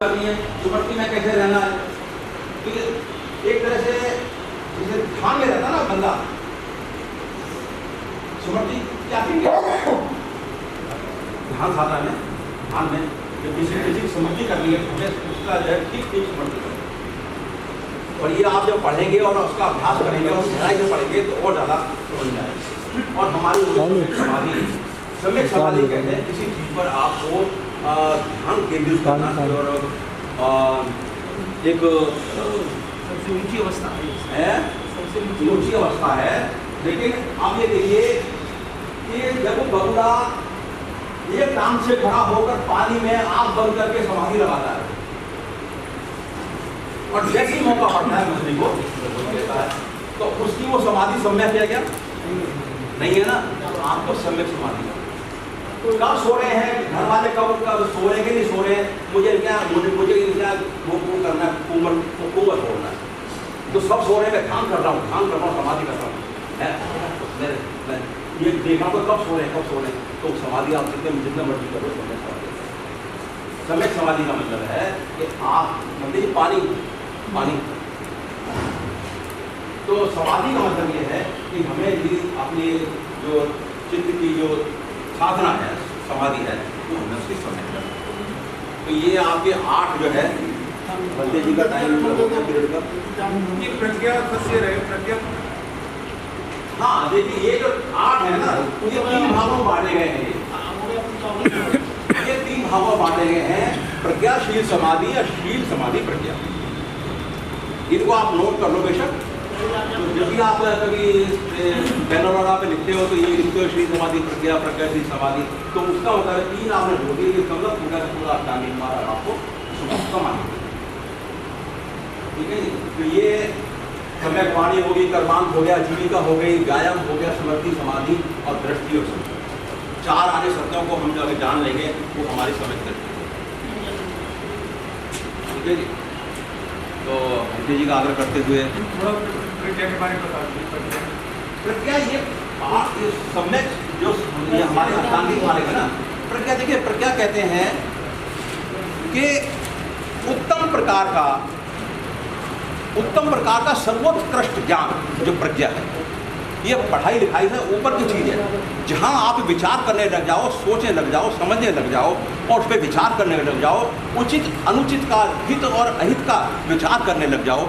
करनी है, सुमति में कैसे रहना है। ठीक है, एक तरह से जैसे ध्यान में रहता ना बंदा, सुमति क्या ध्यान साधना में, ध्यान में जब किसी सुमति करनी है तो उसका जो है ठीक सुमति करें। और ये आप जब पढ़ेंगे और उसका अभ्यास करेंगे और गहराई से पढ़ेंगे तो और ज़्यादा समझ जाएगा। और हमारी समाधि, सम्यक समाधि कहते हैं किसी चीज़ पर आपको ध्यान केंद्रित करना और एक सबसे ऊंची अवस्था है, सबसे ऊंची अवस्था है। लेकिन आप ये देखिए कि जब बगुला एक टांग से खड़ा होकर पानी में आंख बंद करके समाधि लगाता है और जैसे ही मौका पड़ता है मछली को तो उसकी वो समाधि सम्यक है क्या? नहीं है ना। तो आपको सम्यक समाधि कब सो रहे हैं, घर वाले कब सो रहे हैं कि नहीं सो रहे हैं, मुझे क्या वो करना है, कुंवर छोड़ना है, तो सब सो रहे हैं, ध्यान कर रहा हूँ समाधि कर रहा हूँ। ये देखा तो कब सो रहे हैं तो समाधि आप जितना मर्जी करो सम्यक समाधि का मतलब है कि आप मतलब पानी तो समाधि का मतलब ये है कि हमें भी अपनी जो चित्त की जो साधना है, समाधि है, वो हमें उसकी समझ करना। तो ये आपके 8 जो है बल्दे जी का टाइम पीरियड का ये प्रज्ञा फंसे रहे प्रज्ञा। हाँ देखिए ये जो 8 है ना ये 3 भागों में बांटे गए हैं। ये 3 भागों में बांटे गए हैं, प्रज्ञाशील समाधि या शील समाधि प्रज्ञा। इनको आप नोट कर लो बेशक। तो जब भी आप कभी पैनोरामा पे लिखते हो तो ये इनको शील समाधि प्रज्ञा प्रज्ञाशील समाधि, तो उसका होता है 3 आपने जोड़ दिए, ये मतलब पूरा अष्टांगिक मार्ग आपको समाधि। ठीक है जी। तो ये सम्यक वाणी हो गई, कर्मांत हो गया, जीविका हो गई, व्यायाम हो गया, स्मृति समाधि और दृष्टि और समाधि। 4 आने शब्दों को हम जब जान लेंगे वो हमारी समझ करते हैं। ठीक है जी। तो हिंदी जी का आग्रह करते हुए प्रज्ञा के बारे में बता दीजिए। प्रज्ञा ये सम्यक जो हमारे अष्टांगिक मार्ग है ना, प्रज्ञा देखिए प्रज्ञा कहते हैं कि उत्तम प्रकार का सर्वोत्कृष्ट ज्ञान जो प्रज्ञा है, ये पढ़ाई लिखाई से ऊपर की चीज़ है। जहाँ आप विचार करने लग जाओ, सोचने लग जाओ, समझने लग जाओ और उस पर विचार करने लग जाओ, उचित अनुचित का, हित और अहित का विचार करने लग जाओ।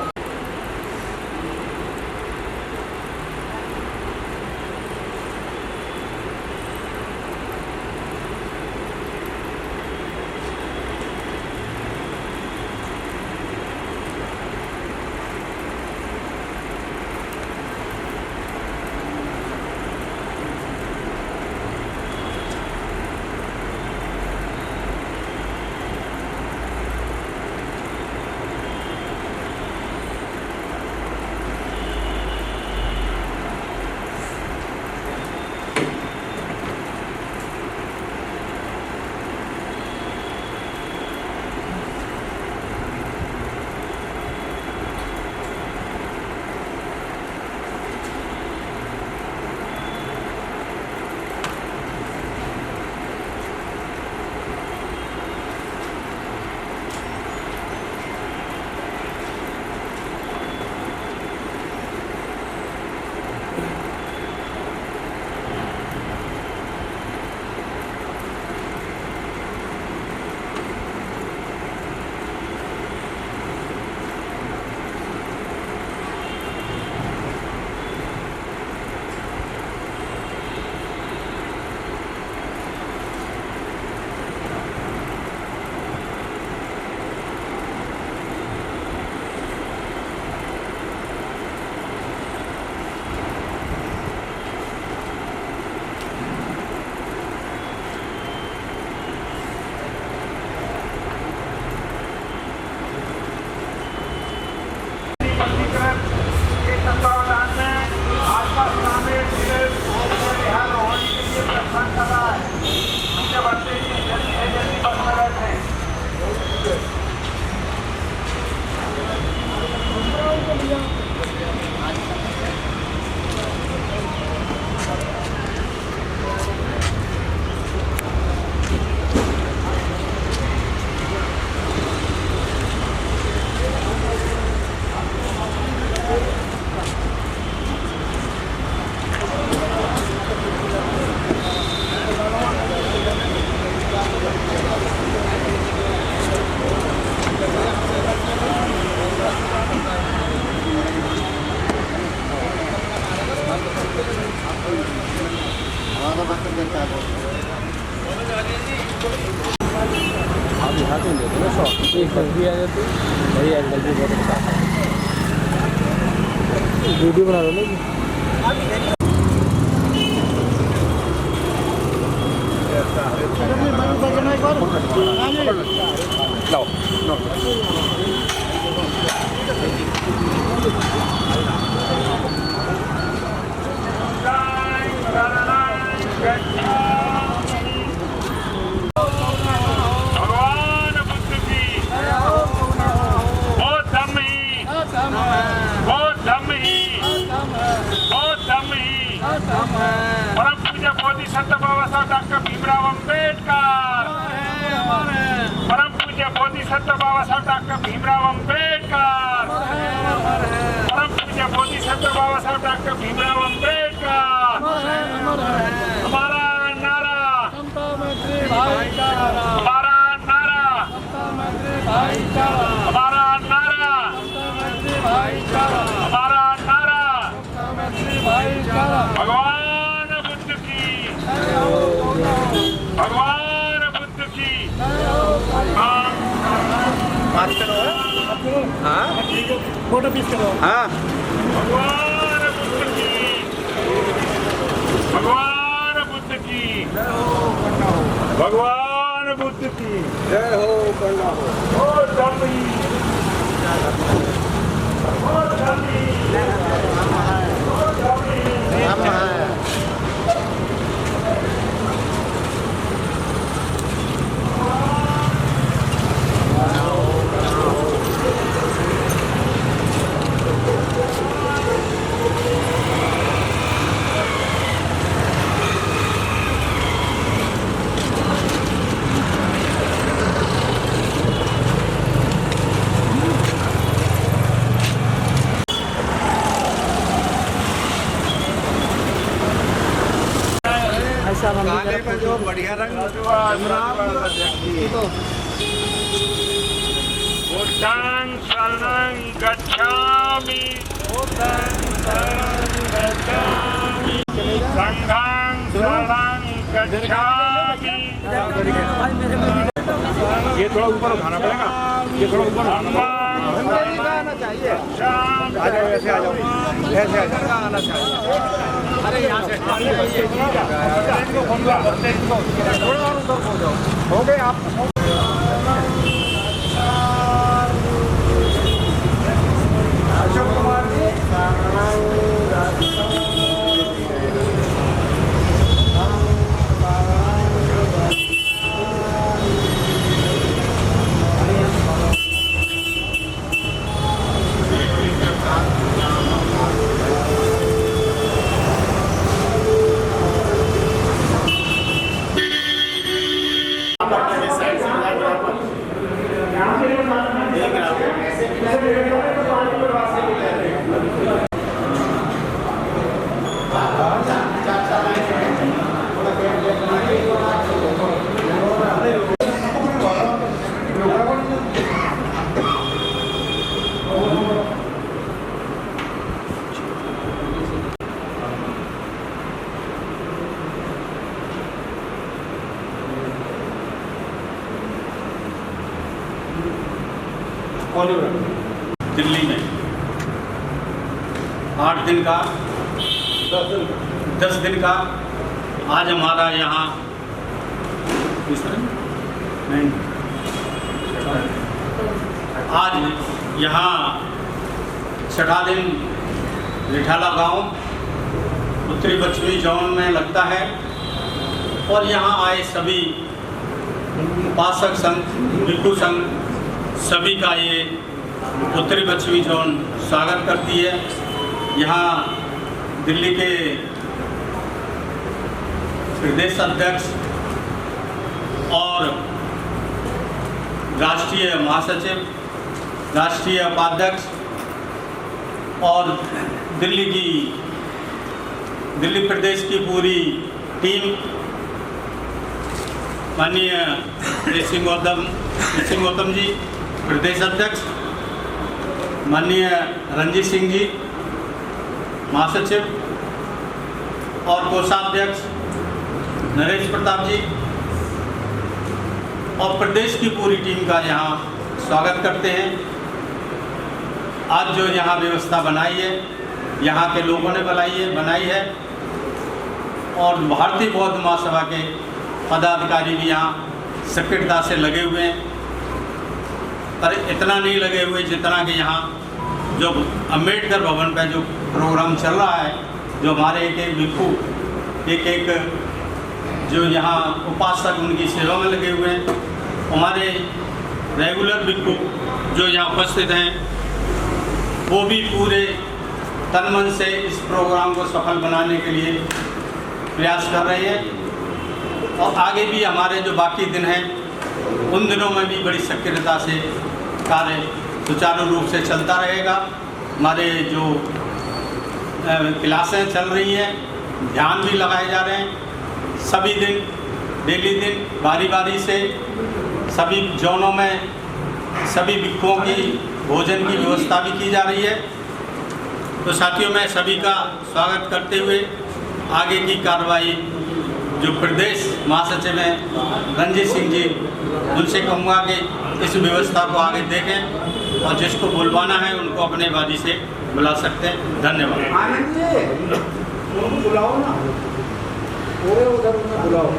एक सब्जी आ जाती वही एंगल भी बहुत अच्छा है। वीडियो बना लो ना जी। भगवान बुद्ध की वो धम्म ही परम पूज्य बोधिसत्व बाबा साहब डॉक्टर भीमराव अम्बेडकर। परम पूज्य बोधिसत्व बाबा साहब डॉक्टर भीमराव अम्बेडकर। परम पूज्य बोधिसत्व बाबा साहब डॉक्टर भीमराव अम्बेडकर। हमारा नारा, हमारा नारा, हमारा नारा, हमारा नारा भगवान बुद्ध की, भगवान बुद्ध की। फोटो पीस करो। भगवान बुद्ध की, भगवान बुद्ध की, भगवान बुद्ध की जय हो करना हो। ओ धम्मी, ओ धम्मी, ओ धम्मी। ऐसा काले में जो बढ़िया रंग बुद्धं शरणं गच्छामि, बुद्धं शरणं गच्छामि, संघं शरणं गच्छामि। ये थोड़ा ऊपर उठाना पड़ेगा, ये थोड़ा ऊपर उठाना आना चाहिए। आ जाओ, ऐसे आ जाओ, ऐसे आ जाओ, आना चाहिए। अरे यहाँ से हो गए आप। अशोक कुमार जी दिल्ली में 8 दिन का 10 दिन का आज हमारा यहाँ आज यहाँ 6ठा दिन रिठाला गांव उत्तरी पश्चिमी जोन में लगता है और यहाँ आए सभी उपासक संघ, भिक्षु संघ सभी का ये उत्तरी पश्चिमी जोन स्वागत करती है। यहाँ दिल्ली के प्रदेश अध्यक्ष और राष्ट्रीय महासचिव, राष्ट्रीय उपाध्यक्ष और दिल्ली प्रदेश की पूरी टीम, माननीय सिंह गौतम जी प्रदेश अध्यक्ष, माननीय रंजीत सिंह जी महासचिव और कोषाध्यक्ष नरेश प्रताप जी और प्रदेश की पूरी टीम का यहाँ स्वागत करते हैं। आज जो यहाँ व्यवस्था बनाई है, यहाँ के लोगों ने बनाई है और भारतीय बौद्ध महासभा के पदाधिकारी भी यहाँ सक्रियता से लगे हुए हैं। पर इतना नहीं लगे हुए जितना कि यहाँ जो अम्बेडकर भवन का जो प्रोग्राम चल रहा है, जो हमारे एक भिक्षु एक जो यहाँ उपासक उनकी सेवा में लगे हुए हैं, हमारे रेगुलर भिक्षु जो यहाँ उपस्थित हैं वो भी पूरे तन मन से इस प्रोग्राम को सफल बनाने के लिए प्रयास कर रहे हैं और आगे भी हमारे जो बाकी दिन हैं उन दिनों में भी बड़ी सक्रियता से कार्य सुचारू रूप से चलता रहेगा। हमारे जो क्लासें चल रही हैं, ध्यान भी लगाए जा रहे हैं। सभी दिन डेली दिन बारी बारी से सभी जोनों में सभी भिक्षुओं की भोजन की व्यवस्था भी की जा रही है। तो साथियों, मैं सभी का स्वागत करते हुए आगे की कार्रवाई जो प्रदेश महासचिव हैं रंजीत सिंह जी, उनसे कहूँगा कि इस व्यवस्था को आगे देखें और जिसको बुलवाना है उनको अपने बारी से बुला सकते हैं। धन्यवाद। आनंद जी, बुलाओ ना, पूरे उधर बुलाओ।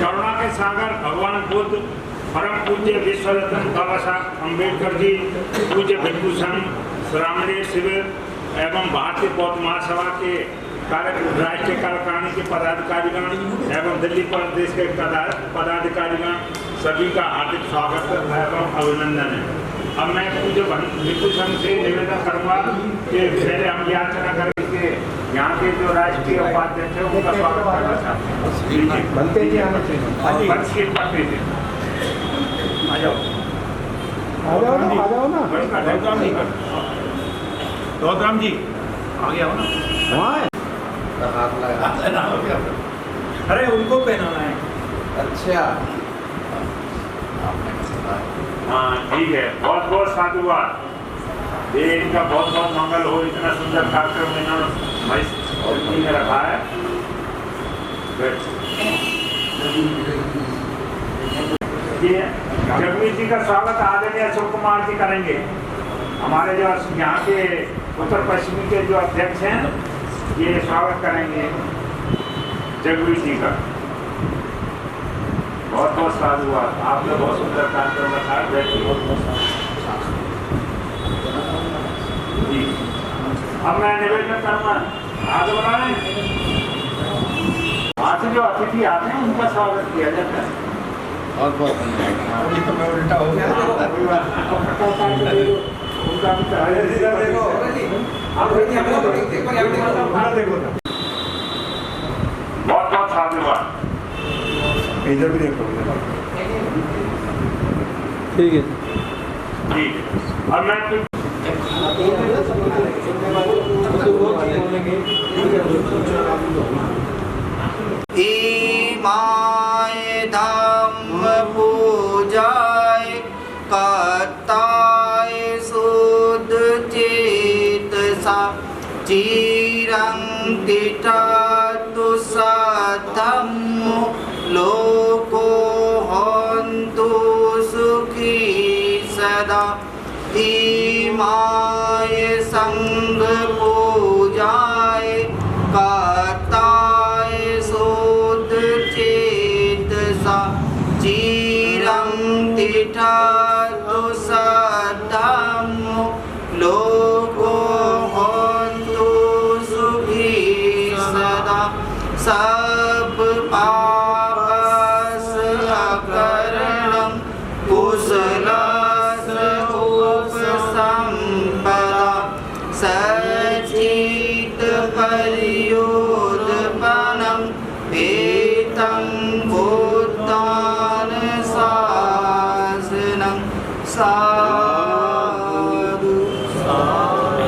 करुणा के सागर भगवान बुद्ध, परम पूज्य विश्व रत्न बाबा साहब अम्बेडकर जी, पूज्य भिक्षु संघ, श्रामणेर शिविर एवं भारतीय बौद्ध महासभा के राष्ट्रीय कार्यकारिणी के पदाधिकारीगण एवं दिल्ली प्रदेश के पदाधिकारीगण सभी का हार्दिक स्वागत एवं अभिनंदन है। अब मैं पूज्य भिक्षु संघ से निवेदन करूँगा कि पहले हम याचना करेंगे यहाँ के जो राष्ट्रीय उपाध्यक्ष है उनका स्वागत करना चाहते हैं। बनते जी आना चाहिए। आ जाओ गौतम जी आ गया हो ना वहाँ। अरे उनको पहनाना है। अच्छा, हाँ ठीक है, बहुत बहुत साधुवाद। ये इनका बहुत बहुत मंगल हो। इतना सुंदर कार्यक्रम इन्होंने रखा है। ये जगमीत जी का स्वागत आदरणीय अशोक कुमार जी करेंगे। हमारे जो यहाँ के उत्तर पश्चिमी के जो अध्यक्ष हैं ये स्वागत करेंगे जगमीत जी का। बहुत बहुत साधुवाद। आपने बहुत सुंदर कार्यक्रम रखा है। जी, अब मैं निवेदन करूँगा, हाथ बढ़ाएं। आज से जो अतिथि आते हैं उनका स्वागत किया जाता है। बहुत बहुत धन्यवाद। तो मैं उल्टा हो गया। उनका भी बहुत बहुत साधुवाद। इधर भी देखो। ठीक है। ठीक है, अब मैं इमाय धम्म पूजाय कर्ताय शुद्ध चेतसा चिरं तिष्ठतु सद्धम्मो लोको हन्तु सुखी सदा। इमाय संघ पूजाय कर्ताय शुद्ध चेतसा चिरं तिष्ठतु सद्धम्मो लोको हन्तु सुखी सदा। सब पापस् अकरणं कुशलस् उपसम्पदा सचित परियोधपनं एतं बुद्धान शासनं। साधु साधु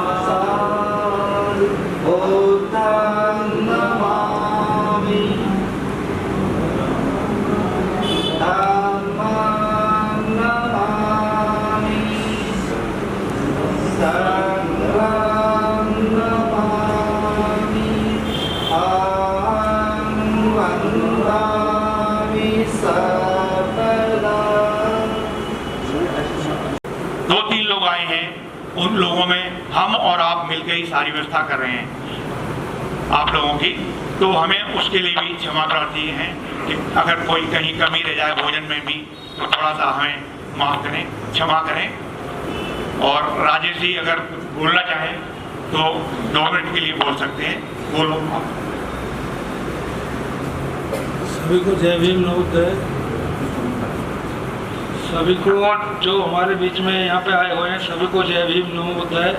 साधु बुद्धं नमामि। धम्मं नमामि। संघं नमामि। अहं वन्दामि सकलं। 2-3 लोग आए हैं, उन लोगों में हम और आप मिलकर ही सारी व्यवस्था कर रहे हैं आप लोगों की, तो हमें उसके लिए भी क्षमा प्रार्थी हैं कि अगर कोई कहीं कमी रह जाए भोजन में भी तो थोड़ा सा हमें माफ करें, क्षमा करें। और राजेश जी अगर बोलना चाहें तो 2 मिनट के लिए बोल सकते हैं, बोलो आप। सभी को जय भीम नमोदय। सभी को जो हमारे बीच में यहाँ पे आए हुए हैं सभी को जय भीम नमोदय।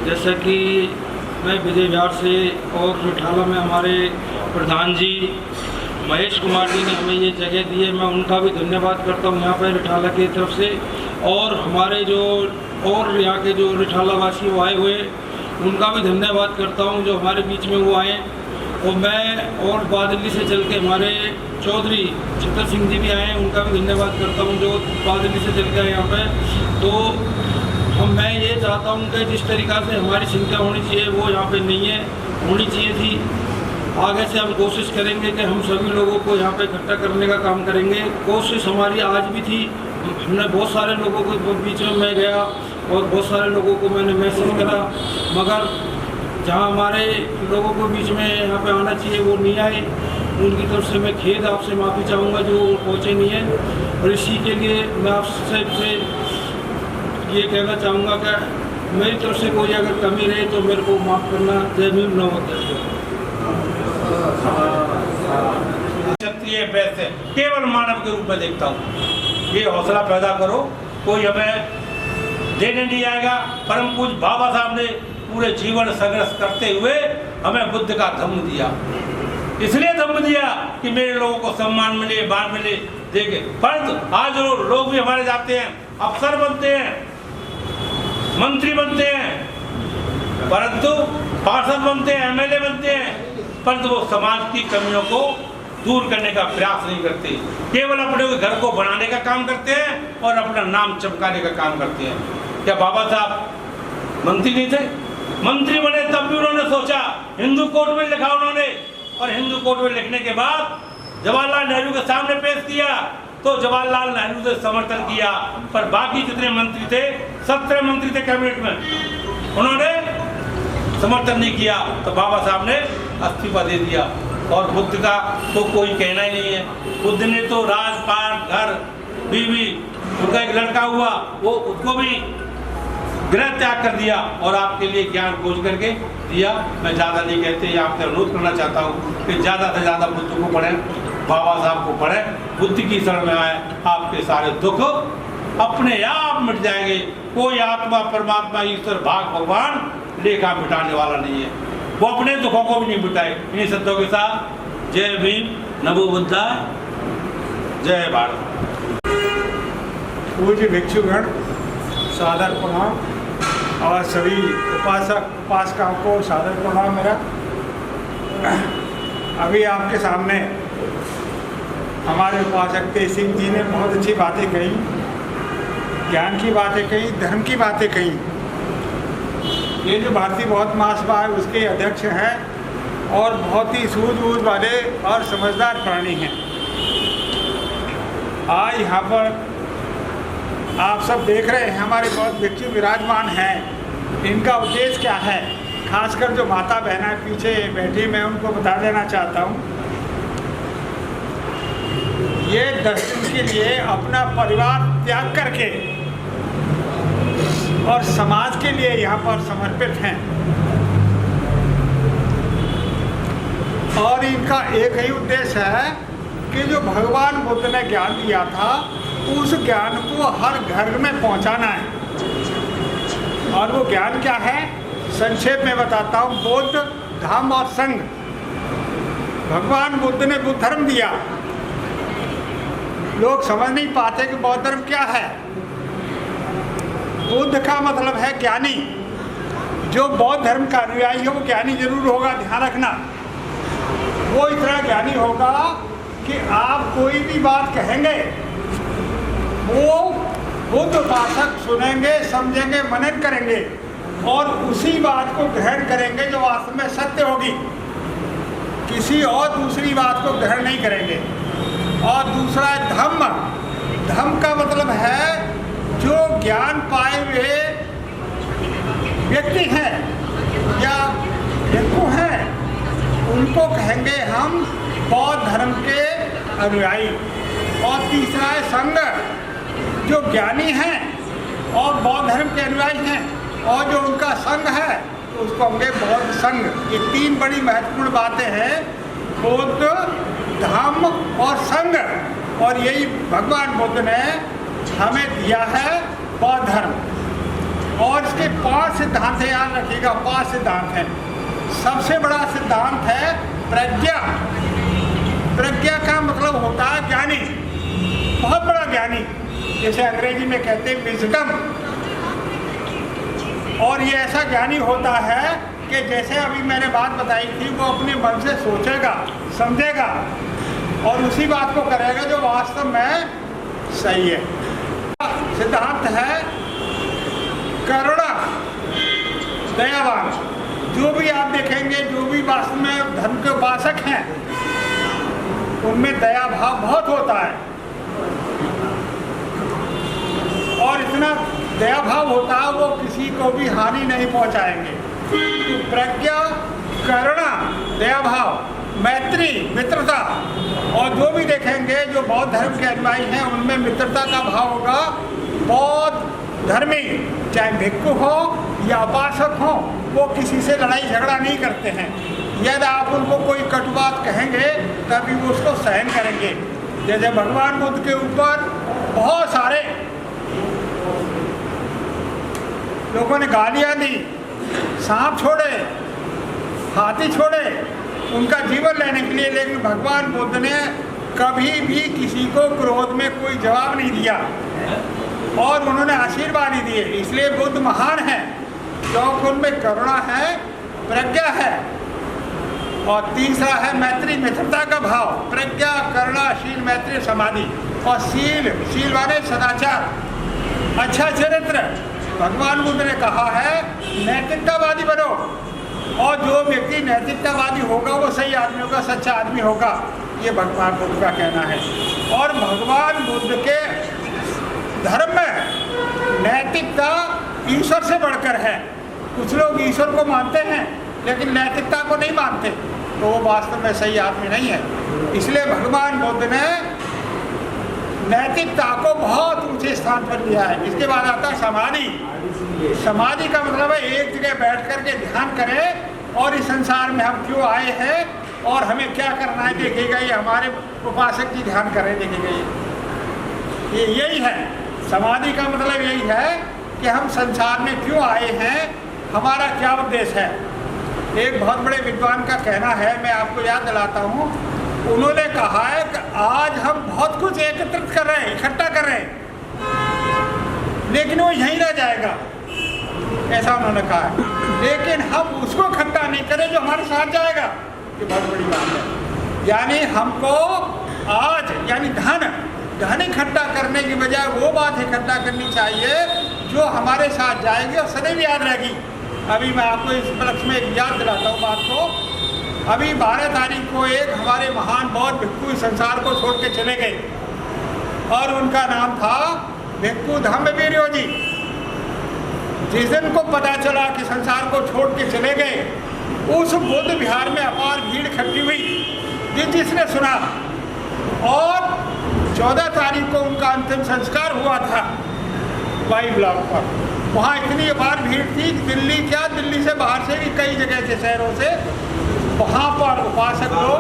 जैसे कि मैं विजय विहार से और रिठाला में हमारे प्रधान जी महेश कुमार जी ने हमें ये जगह दी है, मैं उनका भी धन्यवाद करता हूँ यहाँ पे रिठाला की तरफ से। और हमारे जो और यहाँ के जो रिठाला वासी वो आए हुए उनका भी धन्यवाद करता हूँ जो हमारे बीच में वो आए। और मैं और बादली से चल के हमारे चौधरी छतर सिंह जी भी आए हैं, उनका भी धन्यवाद करता हूँ जो बादली से चल के आए यहाँ पे। तो मैं ये चाहता हूँ कि जिस तरीक़ा से हमारी संख्या होनी चाहिए वो यहाँ पे नहीं है, होनी चाहिए थी। आगे से हम कोशिश करेंगे कि हम सभी लोगों को यहाँ पे इकट्ठा करने का काम करेंगे। कोशिश हमारी आज भी थी, हमने बहुत सारे लोगों के बीच में मैं गया और बहुत सारे लोगों को मैंने मैसेज करा, मगर जहाँ हमारे लोगों को बीच में यहाँ पे आना चाहिए वो नहीं आए। उनकी तरफ से मैं खेद आपसे माफ़ी चाहूँगा जो पहुँचे नहीं है। और इसी के लिए मैं आपसे ये कहना चाहूँगा कि मेरी तरफ से कोई अगर कमी रहे तो मेरे को माफ़ करना। जय भीम नमोदय। क्षत्रिय वैश्य केवल मानव के रूप में देखता हूँ। ये हौसला पैदा करो, कोई हमें देने नहीं आएगा। परम पूज्य बाबा साहब ने पूरे जीवन संघर्ष करते हुए हमें बुद्ध का धम्म दिया, इसलिए धम्म दिया कि मेरे लोगों को सम्मान मिले, मान मिले, देखे। परंतु आज लोग भी हमारे जाते हैं, अफसर बनते हैं, मंत्री बनते हैं, परंतु पार्षद बनते हैं, एमएलए बनते हैं, परंतु वो समाज की कमियों को दूर करने का प्रयास नहीं करते, केवल अपने घर को बनाने का काम करते हैं और अपना नाम चमकाने का काम करते हैं। क्या बाबा साहब मंत्री नहीं थे? मंत्री बने तब भी उन्होंने सोचा, हिंदू कोड में लिखा उन्होंने, और हिंदू कोड में लिखने के बाद जवाहरलाल नेहरू के सामने पेश किया तो जवाहरलाल नेहरू ने समर्थन किया, पर बाकी जितने मंत्री थे, 17 मंत्री थे कैबिनेट में, उन्होंने समर्थन नहीं किया, तो बाबा साहब ने इस्तीफा दे दिया। और बुद्ध का तो कोई कहना ही नहीं है। बुद्ध ने तो राजपाट, घर, बीवी, उनका एक लड़का हुआ, वो उसको भी गृह त्याग कर दिया और आपके लिए ज्ञान खोज करके दिया। मैं ज़्यादा नहीं कहते, आपसे अनुरोध करना चाहता हूँ कि ज़्यादा से ज़्यादा बुद्ध को पढ़ें, बाबा साहब को पढ़ें, बुद्ध की शरण में आए, आपके सारे दुख अपने आप मिट जाएंगे। कोई आत्मा, परमात्मा, ईश्वर, भाग, भगवान लेखा मिटाने वाला नहीं है, वो अपने दुखों को भी नहीं मिटाए। इन्हीं शब्दों के साथ जय भीम, नमो बुद्धाय, जय भारत। पूज्य भिक्षुगण, सादर प्रणाम, और सभी उपासक उपासिकाओं को सादर प्रणाम मेरा। अभी आपके सामने हमारे उपासक तेज सिंह जी ने बहुत अच्छी बातें कही, ज्ञान की बातें कही, धर्म की बातें कही। ये जो भारतीय बौद्ध महासभा है उसके अध्यक्ष हैं और बहुत ही सूझबूझ वाले और समझदार प्राणी हैं। आज यहाँ पर आप सब देख रहे हैं हमारे बौद्ध भिक्षु विराजमान हैं। इनका उद्देश्य क्या है, खासकर जो माता बहना पीछे बैठी, मैं उनको बता देना चाहता हूँ। ये 10 दिन के लिए अपना परिवार त्याग करके और समाज के लिए यहाँ पर समर्पित हैं। और इनका एक ही उद्देश्य है कि जो भगवान बुद्ध ने ज्ञान दिया था उस ज्ञान को हर घर में पहुँचाना है। और वो ज्ञान क्या है, संक्षेप में बताता हूँ। बौद्ध धर्म और संघ, भगवान बुद्ध ने बुद्ध धर्म दिया। लोग समझ नहीं पाते कि बौद्ध धर्म क्या है। बुद्ध का मतलब है ज्ञानी। जो बौद्ध धर्म का अनुयायी है वो ज्ञानी जरूर होगा, ध्यान रखना। वो इतना ज्ञानी होगा कि आप कोई भी बात कहेंगे वो बुद्ध उपासक सुनेंगे, समझेंगे, मनन करेंगे और उसी बात को ग्रहण करेंगे जो वास्तव में सत्य होगी। किसी और दूसरी बात को ग्रहण नहीं करेंगे। और दूसरा है धम्म। धम्म का मतलब है जो ज्ञान पाए हुए व्यक्ति हैं या भिक्षु हैं, उनको कहेंगे हम बौद्ध धर्म के अनुयायी। और तीसरा है संघ, जो ज्ञानी हैं और बौद्ध धर्म के अनुयायी हैं और जो उनका संघ है उसको होंगे बौद्ध संघ। ये तीन बड़ी महत्वपूर्ण बातें हैं, बौद्ध धम्म और संघ, और यही भगवान बुद्ध ने हमें दिया है बौद्ध धर्म। और इसके 5 सिद्धांत है, याद रखिएगा 5 सिद्धांत हैं। सबसे बड़ा सिद्धांत है प्रज्ञा। प्रज्ञा का मतलब होता है ज्ञानी, बहुत बड़ा ज्ञानी, जैसे अंग्रेजी में कहते हैं विजडम। और ये ऐसा ज्ञानी होता है कि जैसे अभी मैंने बात बताई थी, वो अपने मन से सोचेगा, समझेगा और उसी बात को करेगा जो वास्तव में सही है। सिद्धांत है करुणा, दयावान। जो भी आप देखेंगे, जो भी वास्तव में धर्म के उपासक हैं, उनमें दया भाव बहुत होता है और इतना दया भाव होता है वो किसी को भी हानि नहीं पहुंचाएंगे। तो प्रज्ञा, करुणा, दया भाव, मैत्री, मित्रता। और जो भी देखेंगे जो बौद्ध धर्म के अनुयायी हैं उनमें मित्रता का भाव होगा। बौद्ध धर्मी चाहे भिक्षु हो या उपासक हो, वो किसी से लड़ाई झगड़ा नहीं करते हैं। यदि आप उनको कोई कटु बात कहेंगे तभी वो उसको सहन करेंगे। जैसे भगवान बुद्ध के ऊपर बहुत सारे लोगों ने गालियाँ दी, सांप छोड़े, हाथी छोड़े उनका जीवन लेने के लिए, लेकिन भगवान बुद्ध ने कभी भी किसी को क्रोध में कोई जवाब नहीं दिया और उन्होंने आशीर्वाद ही दिए। इसलिए बुद्ध महान है क्योंकि उनमें करुणा है, प्रज्ञा है। और तीसरा है मैत्री, मित्रता का भाव। प्रज्ञा, करुणा, शील, मैत्री, समाधि। और शील, शील माने सदाचार, अच्छा चरित्र। भगवान बुद्ध ने कहा है नैतिकतावादी बनो, और जो व्यक्ति नैतिकतावादी होगा वो सही आदमी होगा, सच्चा आदमी होगा। ये भगवान बुद्ध का कहना है। और भगवान बुद्ध के धर्म में नैतिकता ईश्वर से बढ़कर है। कुछ लोग ईश्वर को मानते हैं लेकिन नैतिकता को नहीं मानते, तो वो वास्तव में सही आदमी नहीं है। इसलिए भगवान बुद्ध ने नैतिकता को बहुत ऊंचे स्थान पर लिया है। इसके बाद आता है समाधि। समाधि का मतलब है एक जगह बैठ कर के ध्यान करें और इस संसार में हम क्यों आए हैं और हमें क्या करना है देखेगा। ये हमारे उपासक जी ध्यान करें, देखेगा ये यही है। समाधि का मतलब यही है कि हम संसार में क्यों आए हैं, हमारा क्या उद्देश्य है। एक बहुत बड़े विद्वान का कहना है, मैं आपको याद दिलाता हूँ। उन्होंने कहा है कि आज हम बहुत कुछ एकत्रित कर रहे हैं, इकट्ठा कर रहे हैं, लेकिन वो यहीं रह जाएगा, ऐसा उन्होंने कहा है। लेकिन हम उसको इकट्ठा नहीं करें जो हमारे साथ जाएगा, ये बहुत बड़ी बात है। यानी हमको आज यानी धन इकट्ठा करने की बजाय वो बात इकट्ठा करनी चाहिए जो हमारे साथ जाएगी और सदैव याद रहेगी। अभी मैं आपको इस उपलक्ष्य में एक याद दिलाता हूँ बात को। अभी 12 तारीख को एक हमारे महान बौद्ध भिक्षु संसार को छोड़ के चले गए और उनका नाम था भिक्षु धम्मवीर्यो जी। जिस दिन को पता चला कि संसार को छोड़ के चले गए, उस बुद्ध विहार में अपार भीड़ इकट्ठी हुई जिसने सुना। और 14 तारीख को उनका अंतिम संस्कार हुआ था वाई ब्लॉक पर। वहाँ इतनी अपार भीड़ थी, दिल्ली से बाहर से भी कई जगह के शहरों से वहाँ पर उपासक लोग,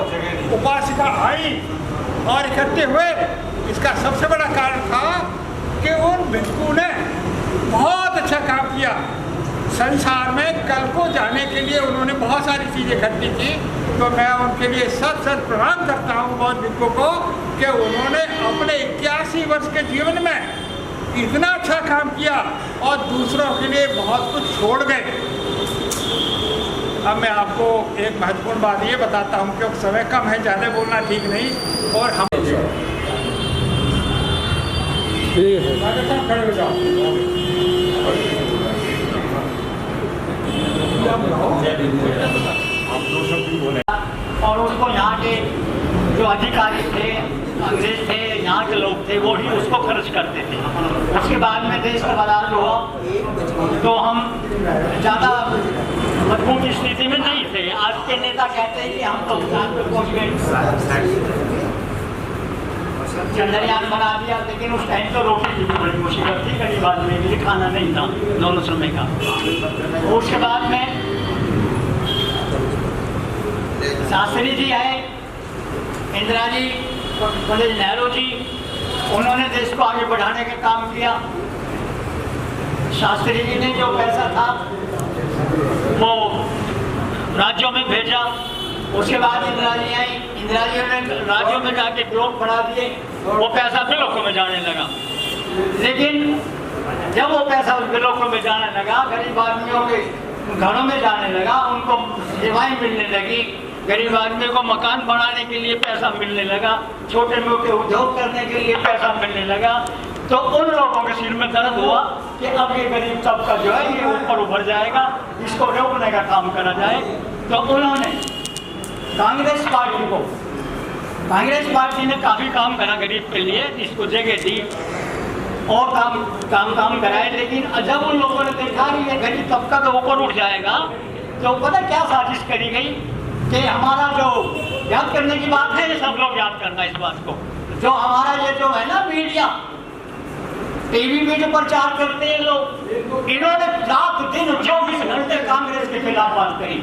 उपासिका आई और इकट्ठे हुए। इसका सबसे बड़ा कारण था कि उन भिक्षु ने बहुत अच्छा काम किया। संसार में कल को जाने के लिए उन्होंने बहुत सारी चीज़ें इकट्ठी की। तो मैं उनके लिए सत प्रणाम करता हूँ बौद्ध भिक्षु को कि उन्होंने अपने 81 वर्ष के जीवन में इतना अच्छा काम किया और दूसरों के लिए बहुत कुछ छोड़ गए। अब मैं आपको एक महत्वपूर्ण बात ये बताता हूँ क्योंकि समय कम है, ज़्यादा बोलना ठीक नहीं। और हम खड़े हो जाओ। और उनको यहाँ के जो अधिकारी थे अंग्रेज थे, यहाँ के लोग थे, वो ही उसको खर्च करते थे। उसके बाद में देश का बदलाव हुआ तो हम ज़्यादा मजबूत स्थिति में नहीं थे। आज के नेता कहते हैं कि हम तो चांद पे पहुँच गए, चंद्रयान बना दिया, लेकिन उस टाइम तो रोटी की भी बड़ी मुसीबत थी, गरीब आदमी के लिए खाना नहीं था दोनों समय का। उसके बाद में शास्त्री जी आए, इंदिरा जी, पंडित नेहरू जी, उन्होंने देश को आगे बढ़ाने का काम किया। शास्त्री जी ने जो पैसा था वो राज्यों में भेजा। उसके बाद इंदिरा जी आई, इंदिरा जी ने राज्यों में जाके ब्लॉक बढ़ा दिए, वो पैसा ब्लॉकों में जाने लगा। लेकिन जब वो पैसा ब्लॉकों में जाने लगा, गरीब आदमियों के घरों में जाने लगा, उनको सेवाएं मिलने लगी, गरीब आदमी को मकान बनाने के लिए पैसा मिलने लगा, छोटे मोटे उद्योग करने के लिए पैसा मिलने लगा, तो उन लोगों के सिर में दर्द हुआ कि अब ये गरीब तबका जो है ये ऊपर उभर जाएगा, इसको रोकने का काम करा जाए। तो उन्होंने कांग्रेस पार्टी ने काफ़ी काम करा गरीब के लिए, इसको जगह दी और काम कराए। लेकिन जब उन लोगों ने देखा कि ये गरीब तबका तो ऊपर उठ जाएगा, तो पता क्या साजिश करी गई कि हमारा जो याद करने की बात है, ये सब लोग याद करना इस बात को, जो हमारा ये जो है ना मीडिया, टीवी में जो प्रचार करते हैं लोग, इन्होंने रात दिन 24 घंटे कांग्रेस के खिलाफ बात करी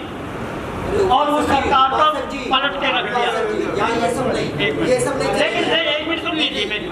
और वो सरकार को पलट के रख दिया। लेकिन एक मिनट सुन लीजिए मेरी,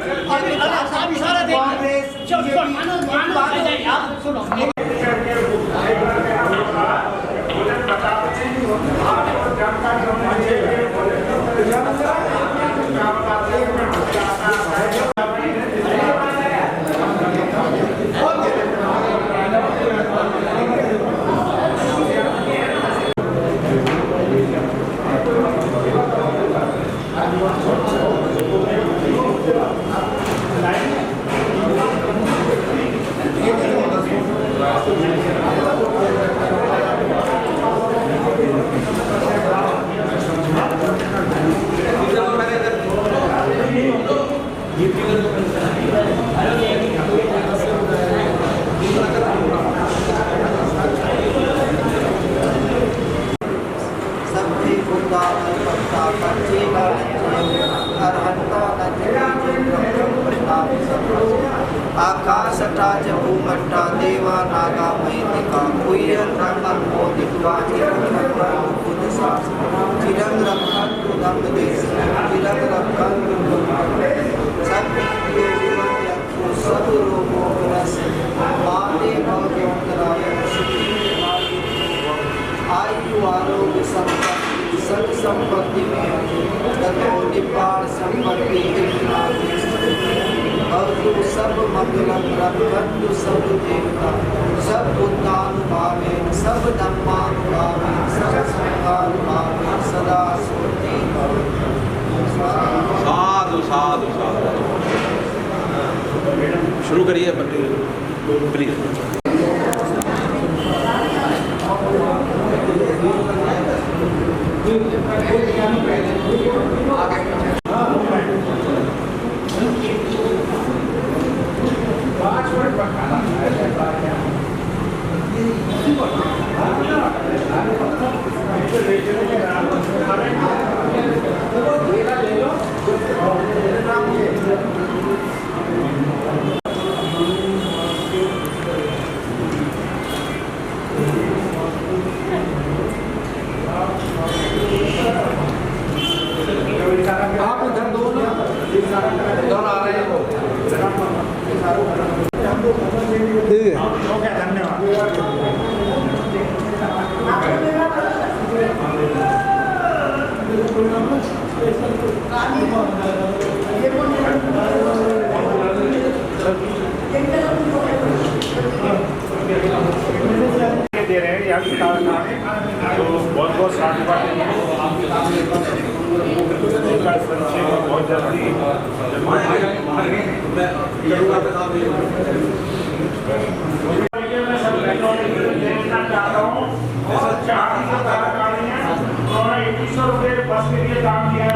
आकाशटा च भूमट्टा देवा नागा मैतिका कुय्यन रंगन मोदित्वा चिरंग रक्षन्तु दम्पदेश चिरंग रक्षन्तु सत्यो सब रोगों ग्रस्त माते भवत्योत्तराय आयु आरोग्य संपत्ति सत संपत्ति में ततो निपाण संपत्ति भवतु सब मंगलम रक्षन्तु सब देवता सब बुद्धानुभावेन सब धम्मानुभावेन सब संघानुभावेन सदा स्फूर्ति साधु साधु साधु। शुरू करिए प्लीज। आप इधर दोनों आ रहे हो। दे रहे हैं तो बहुत बहुत साधुवाद बहुत जल्दी मैं सब देखना चाहता हूँ और 4 उन्होंने 2100 रुपये बस के लिए काम किया है।